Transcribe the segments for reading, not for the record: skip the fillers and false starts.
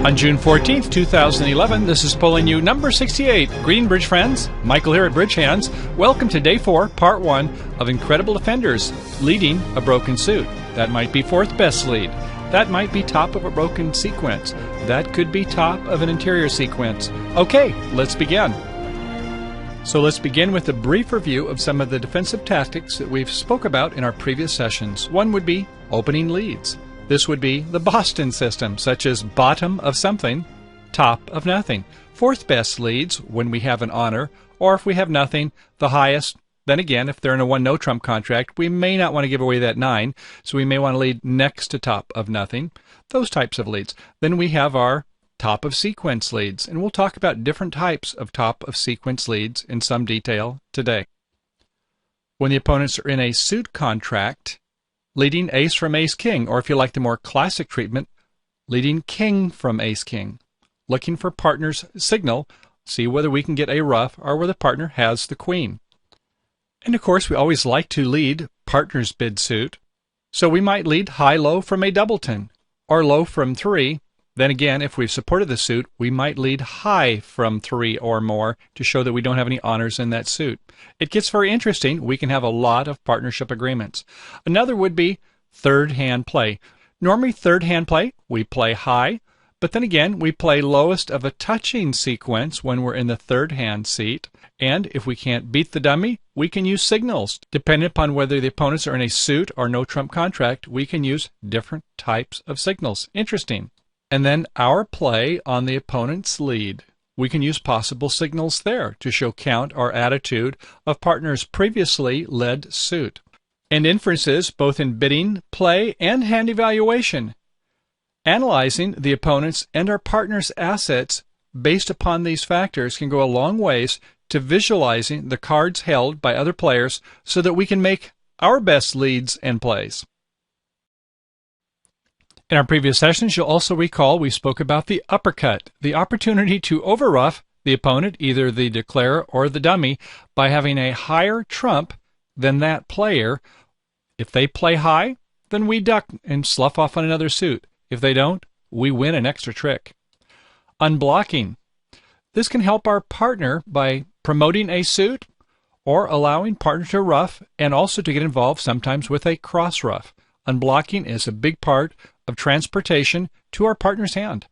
On June 14th, 2011, this is Pulling You number 68. Greeting, Bridge friends. Michael here at Bridge Hands. Welcome to Day 4, Part 1 of Incredible Defenders, leading a broken suit. That might be fourth best lead. That might be top of a broken sequence. That could be top of an interior sequence. Okay, let's begin. So let's begin with a brief review of some of the defensive tactics that we've spoke about in our previous sessions. One would be opening leads. This would be the Boston system, such as bottom of something, top of nothing. Fourth best leads when we have an honor, or if we have nothing, the highest. Then again, if they're in a one no trump contract, we may not want to give away that 9, so we may want to lead next to top of nothing. Those types of leads. Then we have our top of sequence leads, and we'll talk about different types of top of sequence leads in some detail today. When the opponents are in a suit contract, leading ace from ace-king, or if you like the more classic treatment, leading king from ace-king. Looking for partner's signal, see whether we can get a ruff or where the partner has the queen. And of course, we always like to lead partner's bid suit, so we might lead high-low from a doubleton, or low from 3. Then again, if we've supported the suit, we might lead high from 3 or more to show that we don't have any honors in that suit. It gets very interesting. We can have a lot of partnership agreements. Another would be third hand play. Normally, third hand play, we play high, but then again, we play lowest of a touching sequence when we're in the third hand seat. And if we can't beat the dummy, we can use signals. Depending upon whether the opponents are in a suit or no trump contract, we can use different types of signals. Interesting. And then our play on the opponent's lead. We can use possible signals there to show count or attitude of partners previously led suit. And inferences both in bidding, play, and hand evaluation. Analyzing the opponent's and our partner's assets based upon these factors can go a long ways to visualizing the cards held by other players so that we can make our best leads and plays. In our previous sessions, you'll also recall we spoke about the uppercut, the opportunity to overruff the opponent, either the declarer or the dummy, by having a higher trump than that player. If they play high, then we duck and slough off on another suit. If they don't, we win an extra trick. Unblocking. This can help our partner by promoting a suit or allowing partner to ruff and also to get involved sometimes with a cross ruff. Unblocking is a big part of transportation to our partner's hand.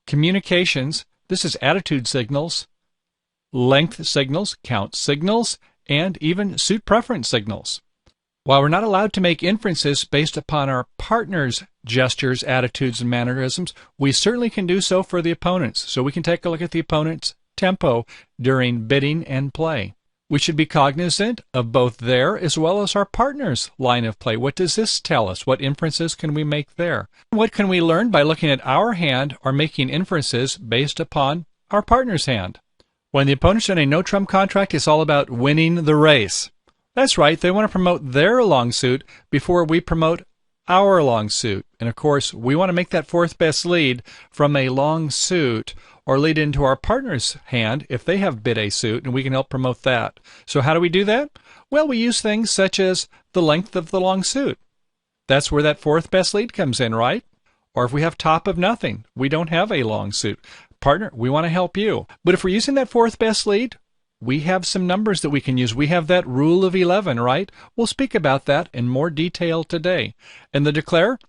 Communications, this is attitude signals, length signals, count signals, and even suit preference signals. While we're not allowed to make inferences based upon our partner's gestures, attitudes, and mannerisms, we certainly can do so for the opponents. So we can take a look at the opponent's tempo during bidding and play. We should be cognizant of both their as well as our partner's line of play. What does this tell us? What inferences can we make there? What can we learn by looking at our hand or making inferences based upon our partner's hand? When the opponent's in a no-trump contract, it's all about winning the race. That's right, they want to promote their long suit before we promote our long suit. And of course, we want to make that fourth best lead from a long suit or lead into our partner's hand if they have bid a suit, and we can help promote that. So how do we do that? Well, we use things such as the length of the long suit. That's where that fourth best lead comes in, right? Or if we have top of nothing, we don't have a long suit. Partner, we want to help you. But if we're using that fourth best lead, we have some numbers that we can use. We have that rule of 11, right? We'll speak about that in more detail today. And the declarer,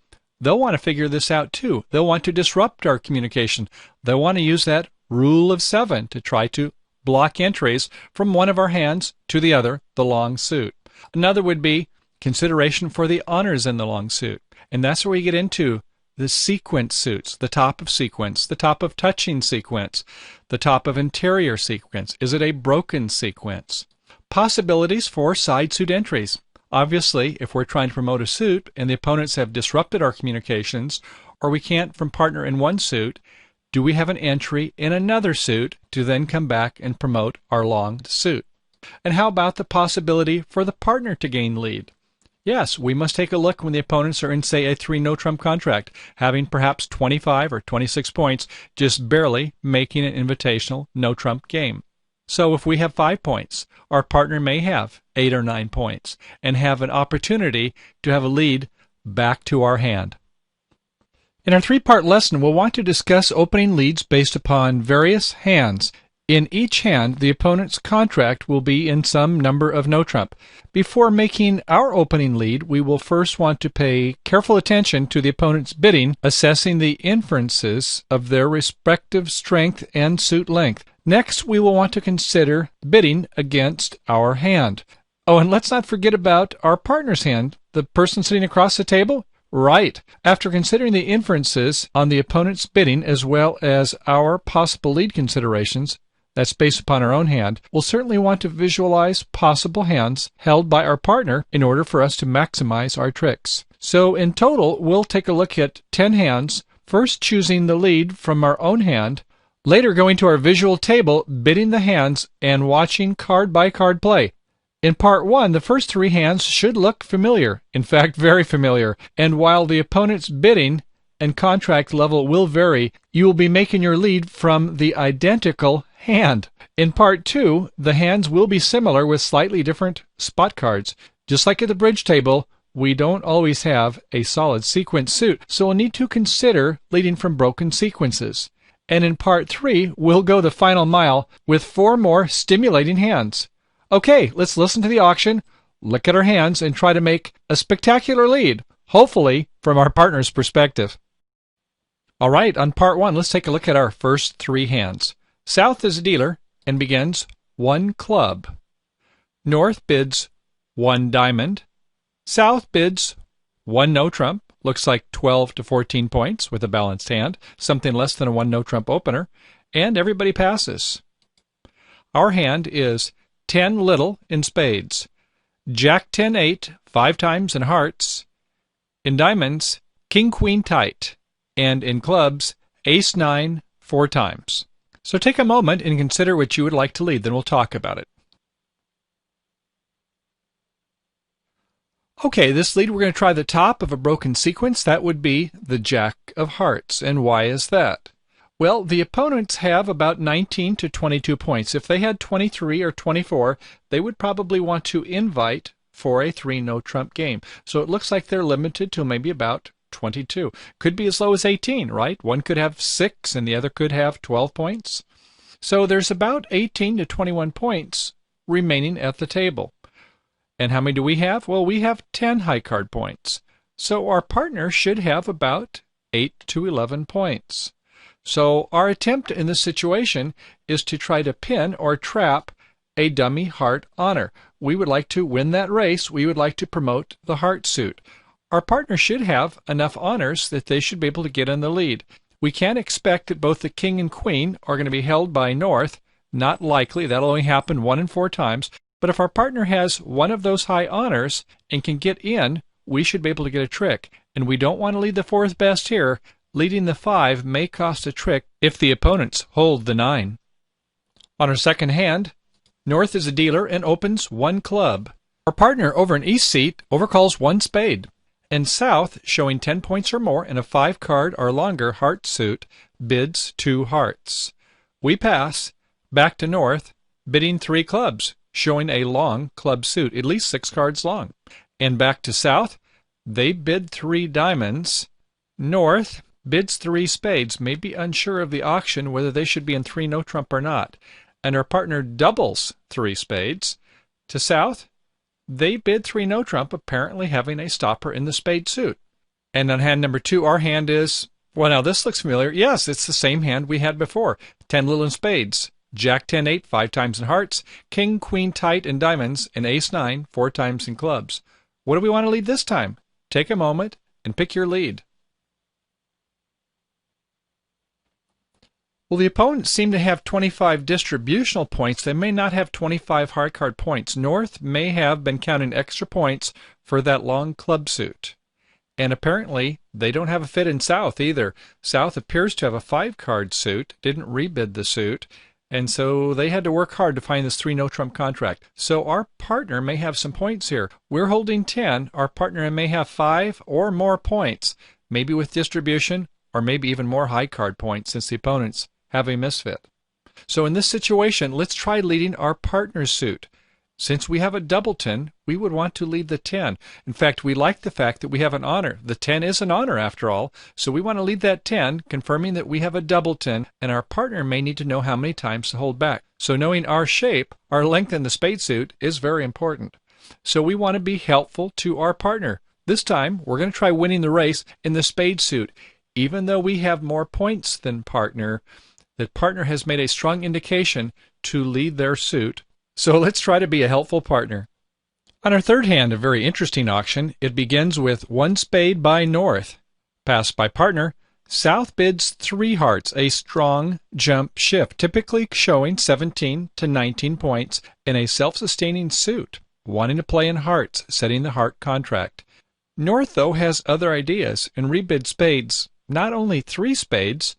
they'll want to figure this out too. They'll want to disrupt our communication. They'll want to use that rule of 7 to try to block entries from one of our hands to the other, the long suit. Another would be consideration for the honors in the long suit. And that's where we get into the sequence suits, the top of sequence, the top of touching sequence, the top of interior sequence. Is it a broken sequence? Possibilities for side suit entries. Obviously, if we're trying to promote a suit and the opponents have disrupted our communications, or we can't from partner in one suit, do we have an entry in another suit to then come back and promote our long suit? And how about the possibility for the partner to gain lead? Yes, we must take a look when the opponents are in, say, a 3 no-trump contract, having perhaps 25 or 26 points, just barely making an invitational no-trump game. So if we have 5 points, our partner may have 8 or 9 points and have an opportunity to have a lead back to our hand. In our three-part lesson, we'll want to discuss opening leads based upon various hands. In each hand, the opponent's contract will be in some number of no trump. Before making our opening lead, we will first want to pay careful attention to the opponent's bidding, assessing the inferences of their respective strength and suit length. Next, we will want to consider bidding against our hand. Oh, and let's not forget about our partner's hand, the person sitting across the table. Right. After considering the inferences on the opponent's bidding as well as our possible lead considerations, that's based upon our own hand, we'll certainly want to visualize possible hands held by our partner in order for us to maximize our tricks. So in total, we'll take a look at 10 hands, first choosing the lead from our own hand, later going to our visual table, bidding the hands, and watching card by card play. In part 1, the first 3 hands should look familiar, in fact very familiar, and while the opponent's bidding and contract level will vary, you will be making your lead from the identical hand. In part 2, the hands will be similar with slightly different spot cards. Just like at the bridge table, we don't always have a solid sequence suit, so we'll need to consider leading from broken sequences. And in part 3, we'll go the final mile with 4 more stimulating hands. Okay, let's listen to the auction, look at our hands, and try to make a spectacular lead, hopefully from our partner's perspective. All right, on part 1, let's take a look at our first 3 hands. South is a dealer and begins 1 club. North bids 1 diamond. South bids 1 no trump, looks like 12 to 14 points with a balanced hand, something less than a 1 no trump opener, and everybody passes. Our hand is 10 little in spades, Jack 10-8 5 times in hearts, in diamonds King Queen tight, and in clubs Ace 9 4 times. So take a moment and consider what you would like to lead, then we'll talk about it. Okay, this lead we're going to try the top of a broken sequence. That would be the Jack of Hearts. And why is that? Well, the opponents have about 19 to 22 points. If they had 23 or 24, they would probably want to invite for a 3 no trump game. So it looks like they're limited to maybe about 22. Could be as low as 18, right? One could have 6 and the other could have 12 points. So there's about 18 to 21 points remaining at the table. And how many do we have? Well, we have 10 high card points. So our partner should have about 8 to 11 points. So our attempt in this situation is to try to pin or trap a dummy heart honor. We would like to win that race. We would like to promote the heart suit. Our partner should have enough honors that they should be able to get in the lead. We can't expect that both the king and queen are going to be held by North. Not likely. That'll only happen 1 in 4 times. But if our partner has one of those high honors and can get in, we should be able to get a trick. And we don't want to lead the 4th best here. Leading the 5 may cost a trick if the opponents hold the 9. On our second hand, North is a dealer and opens 1 club. Our partner over in East seat overcalls 1 spade. And South, showing 10 points or more in a 5 card or longer heart suit, bids 2 hearts. We pass back to North, bidding 3 clubs, showing a long club suit, at least 6 cards long. And back to South, they bid 3 diamonds. North bids 3 spades, may be unsure of the auction whether they should be in 3 no trump or not. And our partner doubles 3 spades. To South, they bid 3 no trump, apparently having a stopper in the spade suit. And on hand number 2, our hand is, well, now this looks familiar. Yes, it's the same hand we had before. 10 little in spades, Jack 10-8 5 times in hearts, King Queen tight in diamonds, and Ace 9 4 times in clubs. What do we want to lead this time? Take a moment and pick your lead. Well, the opponents seem to have 25 distributional points. They may not have 25 hard card points. North may have been counting extra points for that long club suit. And apparently, they don't have a fit in South either. South appears to have a 5 card suit, didn't rebid the suit, and so they had to work hard to find this 3 no trump contract. So our partner may have some points here. We're holding 10. Our partner may have 5 or more points, maybe with distribution, or maybe even more high card points since the opponents have a misfit. So in this situation, let's try leading our partner's suit. Since we have a doubleton, we would want to lead the 10. In fact, we like the fact that we have an honor. The 10 is an honor after all, so we want to lead that 10, confirming that we have a doubleton, and our partner may need to know how many times to hold back. So knowing our shape, our length in the spade suit is very important. So we want to be helpful to our partner. This time, we're going to try winning the race in the spade suit. Even though we have more points than partner, the partner has made a strong indication to lead their suit. So let's try to be a helpful partner. On our third hand, a very interesting auction, it begins with 1 spade by North. Passed by partner, South bids 3 hearts, a strong jump shift, typically showing 17 to 19 points in a self-sustaining suit, wanting to play in hearts, setting the heart contract. North, though, has other ideas and rebid spades, not only 3 spades,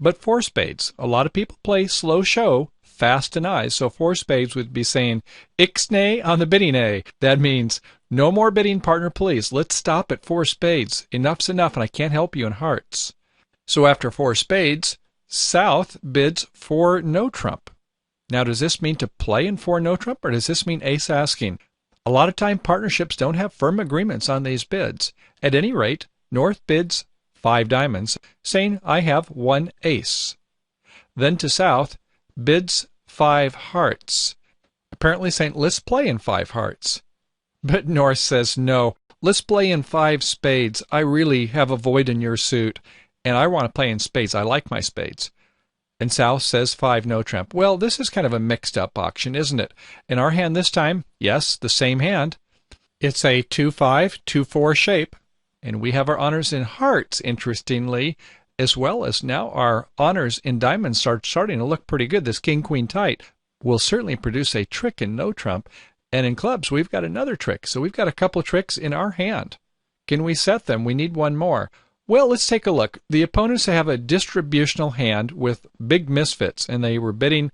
but 4 spades. A lot of people play slow show, fast and eyes, so 4 spades would be saying, Ixnay on the bidding A. That means, no more bidding, partner, please. Let's stop at 4 spades. Enough's enough, and I can't help you in hearts. So after 4 spades, South bids 4 no trump. Now, does this mean to play in 4 no trump, or does this mean ace asking? A lot of time, partnerships don't have firm agreements on these bids. At any rate, North bids 5 diamonds, saying, I have 1 ace. Then to South, bids 5 hearts, apparently saying, let's play in 5 hearts. But North says, no, let's play in 5 spades. I really have a void in your suit, and I want to play in spades. I like my spades. And South says 5 no trump. Well, this is kind of a mixed-up auction, isn't it? In our hand this time, yes, the same hand. It's a 2-5, 2-4 shape, and we have our honors in hearts, interestingly, as well as now our honors in diamonds starting to look pretty good. This king-queen tight will certainly produce a trick in no trump. And in clubs, we've got another trick. So we've got a couple tricks in our hand. Can we set them? We need one more. Well, let's take a look. The opponents have a distributional hand with big misfits, and they were bidding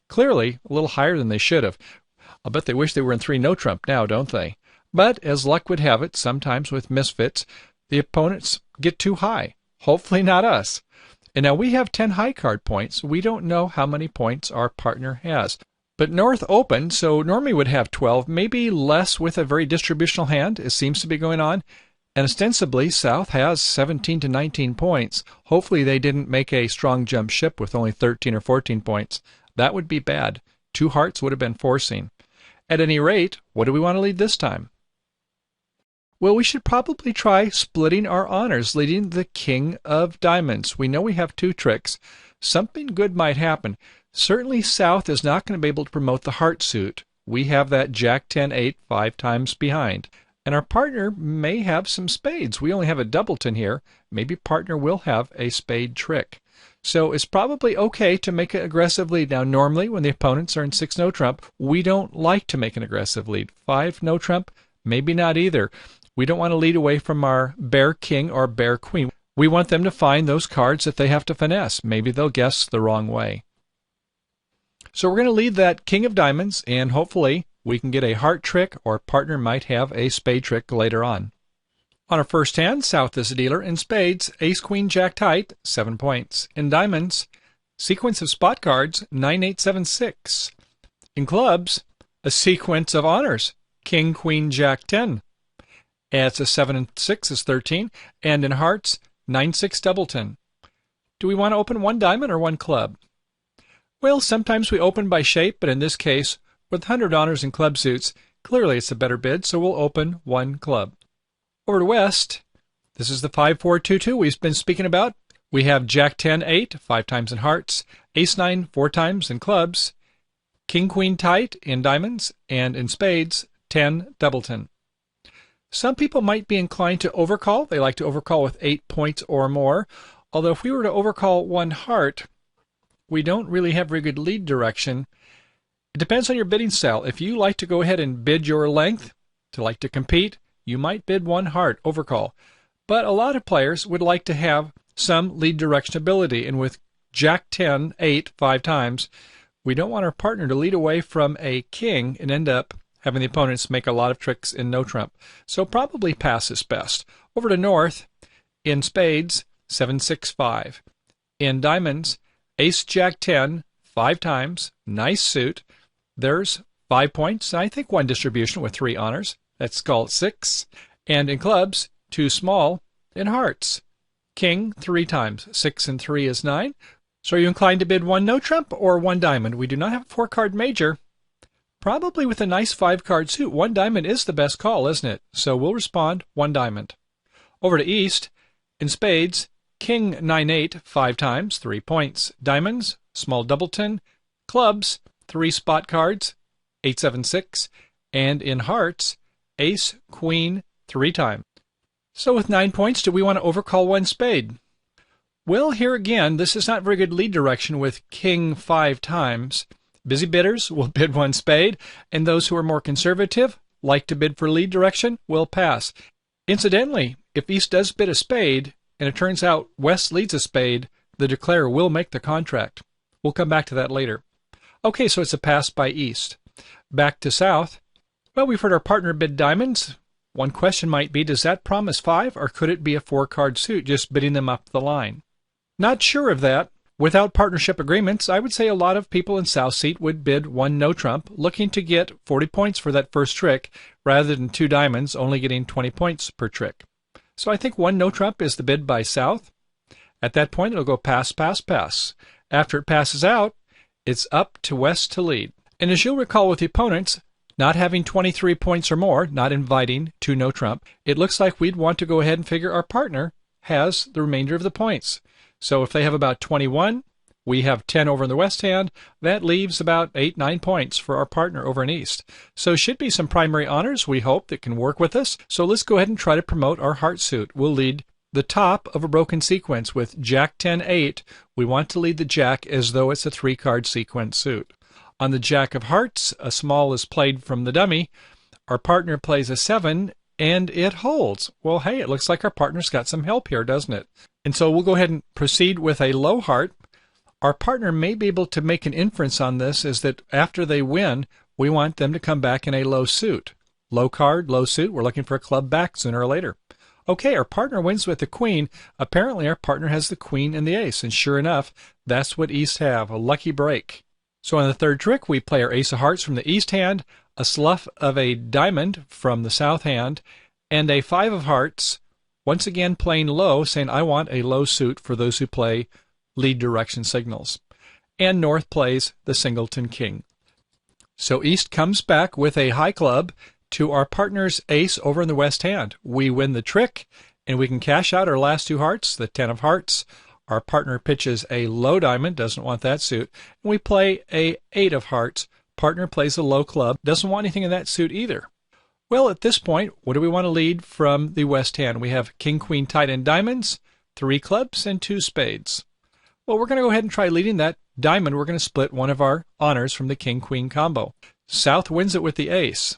clearly a little higher than they should have. I'll bet they wish they were in 3 no trump now, don't they? But as luck would have it, sometimes with misfits, the opponents get too high. Hopefully not us. And now we have 10 high card points. We don't know how many points our partner has. But North opened, so normally would have 12, maybe less with a very distributional hand. It seems to be going on. And ostensibly, South has 17 to 19 points. Hopefully they didn't make a strong jump ship with only 13 or 14 points. That would be bad. 2 hearts would have been forcing. At any rate, what do we want to lead this time? Well, we should probably try splitting our honors, leading the king of diamonds. We know we have 2 tricks. Something good might happen. Certainly South is not going to be able to promote the heart suit. We have that Jack 10-8 5 times behind. And our partner may have some spades. We only have a doubleton here. Maybe partner will have a spade trick. So it's probably okay to make an aggressive lead. Now, normally when the opponents are in 6 no trump, we don't like to make an aggressive lead. 5 no trump, maybe not either. We don't want to lead away from our bear king or bear queen. We want them to find those cards that they have to finesse. Maybe they'll guess the wrong way. So we're going to lead that king of diamonds, and hopefully we can get a heart trick, or partner might have a spade trick later on. On our first hand, South is a dealer. In spades, ace, queen, jack tight, 7 points. In diamonds, sequence of spot cards, 9, 8, 7, 6. In clubs, a sequence of honors, king, queen, jack, 10. It's a 7 and 6 is 13. And in hearts, 9, 6, doubleton. Do we want to open 1 diamond or 1 club? Well, sometimes we open by shape, but in this case, with 100 honors and club suits, clearly it's a better bid, so we'll open 1 club. Over to West, this is the 5-4-2-2 we've been speaking about. We have Jack 10-8, 5 times in hearts, Ace 9, 4 times in clubs, King Queen tight in diamonds, and in spades, 10 doubleton. Some people might be inclined to overcall. They like to overcall with 8 points or more. Although if we were to overcall 1 heart, we don't really have very good lead direction. It depends on your bidding style. If you like to go ahead and bid your length, to like to compete, you might bid 1 heart, overcall. But a lot of players would like to have some lead direction ability. And with Jack 10-8 5 times, we don't want our partner to lead away from a king and end up having the opponents make a lot of tricks in no trump. So probably pass is best. Over to North, in spades, 7-6-5. In diamonds, Ace Jack 10, 5 times, nice suit. There's 5 points, I think one distribution with 3 honors. Let's call it 6. And in clubs, 2 small. In hearts, king 3 times. 6 and 3 is 9. So are you inclined to bid 1 no trump or 1 diamond? We do not have a 4-card major. Probably with a nice 5-card suit, 1 diamond is the best call, isn't it? So we'll respond 1 diamond. Over to East, in spades, king 9-8 5 times, 3 points. Diamonds, small doubleton. Clubs, 3 spot cards, 8-7-6. And in hearts, ace, queen 3 times. So with 9 points, do we want to overcall 1 spade? Well, here again, this is not very good lead direction with king 5 times. Busy bidders will bid 1 spade, and those who are more conservative, like to bid for lead direction, will pass. Incidentally, if East does bid a spade, and it turns out West leads a spade, the declarer will make the contract. We'll come back to that later. Okay, so it's a pass by East. Back to South. Well, we've heard our partner bid diamonds. One question might be, does that promise 5, or could it be a 4-card suit, just bidding them up the line? Not sure of that. Without partnership agreements, I would say a lot of people in South Seat would bid 1 no trump, looking to get 40 points for that first trick, rather than 2 diamonds, only getting 20 points per trick. So I think 1 no trump is the bid by South. At that point, it'll go pass, pass, pass. After it passes out, it's up to West to lead. And as you'll recall with the opponents, not having 23 points or more, not inviting 2 no trump, it looks like we'd want to go ahead and figure our partner has the remainder of the points. So if they have about 21, we have 10 over in the West hand, that leaves about 8-9 points for our partner over in East. So should be some primary honors, we hope, that can work with us. So let's go ahead and try to promote our heart suit. We'll lead the top of a broken sequence with Jack 10-8. We want to lead the Jack as though it's a 3-card sequence suit. On the Jack of Hearts, a small is played from the dummy. Our partner plays a 7, and it holds. Well, hey, it looks like our partner's got some help here, doesn't it? And so we'll go ahead and proceed with a low heart. Our partner may be able to make an inference on this, is that after they win, we want them to come back in a low suit. Low card, low suit, we're looking for a club back sooner or later. Okay, our partner wins with the queen. Apparently our partner has the queen and the ace, and sure enough, that's what East have, a lucky break. So on the third trick, we play our ace of hearts from the East hand, a slough of a diamond from the South hand, and a 5 of hearts, once again playing low, saying I want a low suit for those who play lead direction signals. And North plays the singleton king. So East comes back with a high club to our partner's ace over in the West hand. We win the trick, and we can cash out our last 2 hearts, the 10 of hearts. Our partner pitches a low diamond, doesn't want that suit, and we play a 8 of hearts. Partner plays a low club, doesn't want anything in that suit either. Well, at this point, what do we want to lead from the West hand? We have king, queen, tight, and diamonds, 3 clubs, and 2 spades. Well, we're going to go ahead and try leading that diamond. We're going to split one of our honors from the king-queen combo. South wins it with the ace.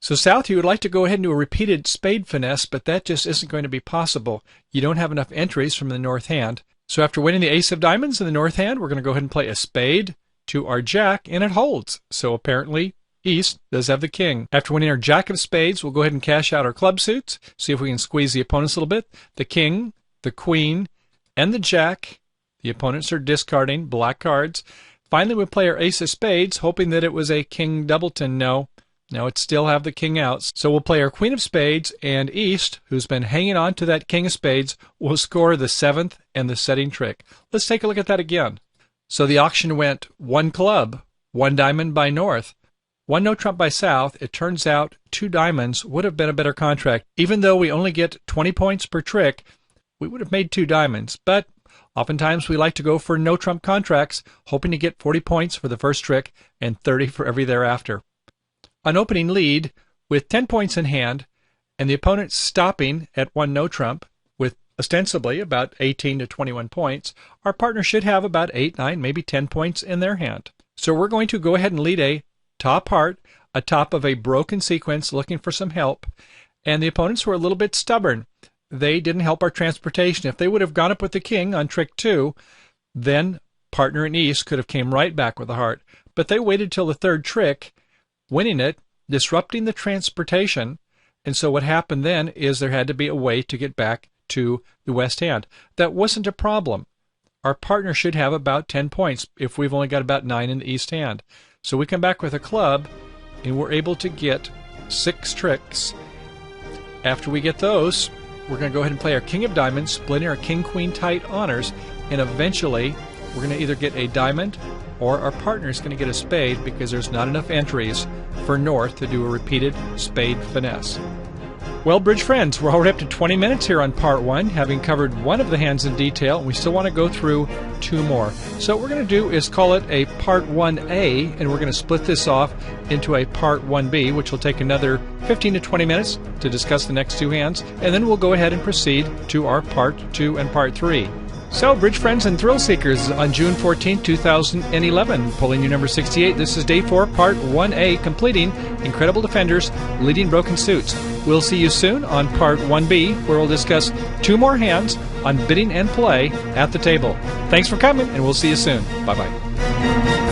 So South, you would like to go ahead and do a repeated spade finesse, but that just isn't going to be possible. You don't have enough entries from the North hand. So after winning the ace of diamonds in the North hand, we're going to go ahead and play a spade to our Jack, and it holds. So apparently East does have the king. After winning our Jack of spades, we'll go ahead and cash out our club suits, see if we can squeeze the opponents a little bit. The king, the queen, and the Jack. The opponents are discarding black cards. Finally, we play our ace of spades, hoping that it was a king doubleton. No, it still have the king out. So we'll play our queen of spades, and East, who's been hanging on to that king of spades, will score the 7th and the setting trick. Let's take a look at that again. So the auction went 1 club, 1 diamond by North, 1 no trump by South. It turns out 2 diamonds would have been a better contract. Even though we only get 20 points per trick, we would have made 2 diamonds. But oftentimes we like to go for no trump contracts, hoping to get 40 points for the first trick and 30 for every thereafter. An opening lead with 10 points in hand, and the opponent stopping at 1 no trump with ostensibly about 18 to 21 points, our partner should have about 8, 9, maybe 10 points in their hand. So we're going to go ahead and lead a top heart, atop of a broken sequence, looking for some help, and the opponents were a little bit stubborn. They didn't help our transportation. If they would have gone up with the king on trick 2, then partner in East could have came right back with a heart. But they waited till the third trick, winning it, disrupting the transportation, and so what happened then is there had to be a way to get back to the West hand. That wasn't a problem. Our partner should have about 10 points if we've only got about 9 in the East hand. So we come back with a club, and we're able to get 6 tricks. After we get those, we're going to go ahead and play our King of Diamonds, splitting our King, Queen, tight honors, and eventually we're going to either get a diamond or our partner is going to get a spade because there's not enough entries for North to do a repeated spade finesse. Well, bridge friends, we're already up to 20 minutes here on part 1, having covered one of the hands in detail, and we still want to go through 2 more. So what we're going to do is call it a part 1A, and we're going to split this off into a part 1B, which will take another 15 to 20 minutes to discuss the next 2 hands, and then we'll go ahead and proceed to our part 2 and part 3. So, bridge friends and thrill seekers, on June 14, 2011, pulling you number 68, this is day 4, part 1A, completing Incredible Defenders, Leading Broken Suits. We'll see you soon on part 1B, where we'll discuss 2 more hands on bidding and play at the table. Thanks for coming, and we'll see you soon. Bye-bye.